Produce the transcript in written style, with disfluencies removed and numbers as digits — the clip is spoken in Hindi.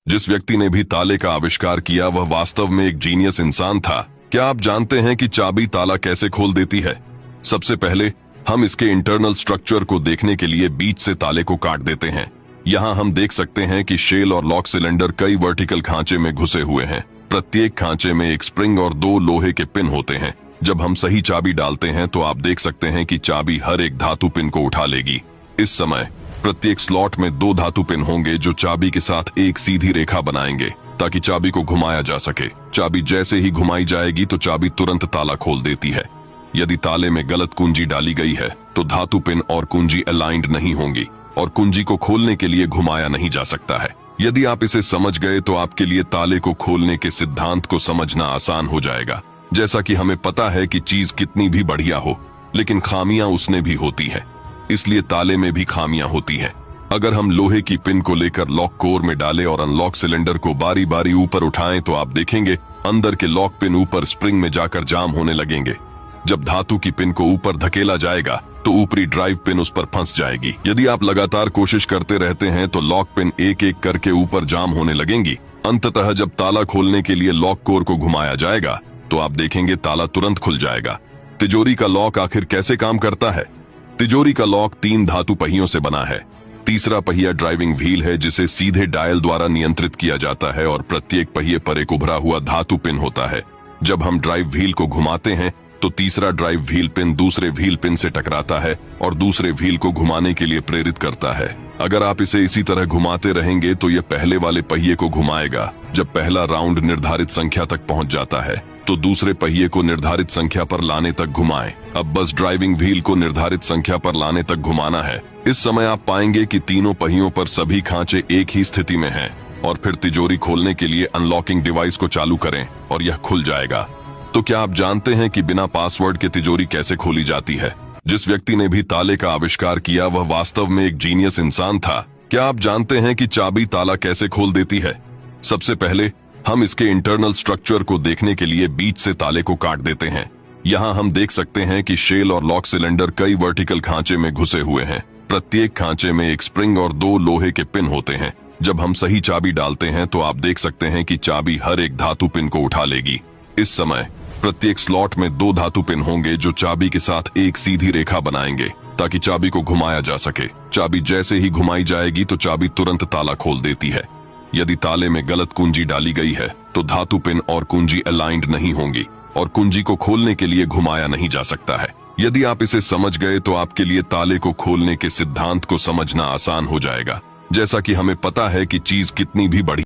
जिस व्यक्ति ने भी ताले का आविष्कार किया वह वास्तव में एक जीनियस इंसान था। क्या आप जानते हैं कि चाबी ताला कैसे खोल देती है? सबसे पहले हम इसके इंटरनल स्ट्रक्चर को देखने के लिए बीच से ताले को काट देते हैं। यहाँ हम देख सकते हैं कि शेल और लॉक सिलेंडर कई वर्टिकल खांचे में घुसे हुए हैं। प्रत्येक खांचे में एक स्प्रिंग और 2 लोहे के पिन होते हैं। जब हम सही चाबी डालते हैं तो आप देख सकते हैं कि चाबी हर एक धातु पिन को उठा लेगी। इस समय प्रत्येक स्लॉट में 2 धातु पिन होंगे जो चाबी के साथ एक सीधी रेखा बनाएंगे ताकि चाबी को घुमाया जा सके। चाबी जैसे ही घुमाई जाएगी तो चाबी तुरंत ताला खोल देती है। यदि ताले में गलत कुंजी डाली गई है तो धातु पिन और कुंजी अलाइंड नहीं होंगी और कुंजी को खोलने के लिए घुमाया नहीं जा सकता है। यदि आप इसे समझ गए तो आपके लिए ताले को खोलने के सिद्धांत को समझना आसान हो जाएगा। जैसा कि हमें पता है कि चीज कितनी भी बढ़िया हो लेकिन खामियां उसने भी होती है, इसलिए ताले में भी खामियां होती हैं। अगर हम लोहे की पिन को लेकर लॉक कोर में डालें और अनलॉक सिलेंडर को बारी बारी ऊपर उठाएं तो आप देखेंगे अंदर के लॉक पिन ऊपर स्प्रिंग में जाकर जाम होने लगेंगे। जब धातु की पिन को ऊपर धकेला जाएगा तो ऊपरी ड्राइव पिन उस पर फंस जाएगी। यदि आप लगातार कोशिश करते रहते हैं तो लॉक पिन एक एक करके ऊपर जाम होने लगेंगी। अंततः जब ताला खोलने के लिए लॉक कोर को घुमाया जाएगा तो आप देखेंगे ताला तुरंत खुल जाएगा। तिजोरी का लॉक आखिर कैसे काम करता है? तिजोरी का लॉक 3 धातु पहियों से बना है। तीसरा पहिया ड्राइविंग व्हील है जिसे सीधे डायल द्वारा नियंत्रित किया जाता है और प्रत्येक पहिए पर एक उभरा हुआ धातु पिन होता है। जब हम ड्राइव व्हील को घुमाते हैं तो तीसरा ड्राइव व्हील पिन दूसरे व्हील पिन से टकराता है और दूसरे व्हील को घुमाने के लिए प्रेरित करता है। अगर आप इसे इसी तरह घुमाते रहेंगे तो यह पहले वाले पहिए को घुमाएगा। जब पहला राउंड निर्धारित संख्या तक पहुंच जाता है तो दूसरे पहिए को निर्धारित संख्या पर लाने तक घुमाएं। अब बस ड्राइविंग व्हील को निर्धारित संख्या पर लाने तक घुमाना है। इस समय आप पाएंगे कि तीनों पहियों पर सभी खांचे एक ही स्थिति में हैं और फिर तिजोरी खोलने के लिए अनलॉकिंग डिवाइस को चालू करें और यह खुल जाएगा। तो क्या आप जानते हैं कि बिना पासवर्ड के तिजोरी कैसे खोली जाती है? जिस व्यक्ति ने भी ताले का आविष्कार किया वह वास्तव में एक जीनियस इंसान था। क्या आप जानते हैं कि चाबी ताला कैसे खोल देती है? सबसे पहले हम इसके इंटरनल स्ट्रक्चर को देखने के लिए बीच से ताले को काट देते हैं। यहाँ हम देख सकते हैं कि शेल और लॉक सिलेंडर कई वर्टिकल खांचे में घुसे हुए हैं। प्रत्येक खांचे में एक स्प्रिंग और 2 लोहे के पिन होते हैं। जब हम सही चाबी डालते हैं तो आप देख सकते हैं कि चाबी हर एक धातु पिन को उठा लेगी। इस समय प्रत्येक स्लॉट में 2 धातु पिन होंगे जो चाबी के साथ एक सीधी रेखा बनाएंगे ताकि चाबी को घुमाया जा सके। चाबी जैसे ही घुमाई जाएगी तो चाबी तुरंत ताला खोल देती है। यदि ताले में गलत कुंजी डाली गई है तो धातु पिन और कुंजी अलाइंड नहीं होंगी और कुंजी को खोलने के लिए घुमाया नहीं जा सकता है। यदि आप इसे समझ गए तो आपके लिए ताले को खोलने के सिद्धांत को समझना आसान हो जाएगा। जैसा कि हमें पता है कि चीज कितनी भी बड़ी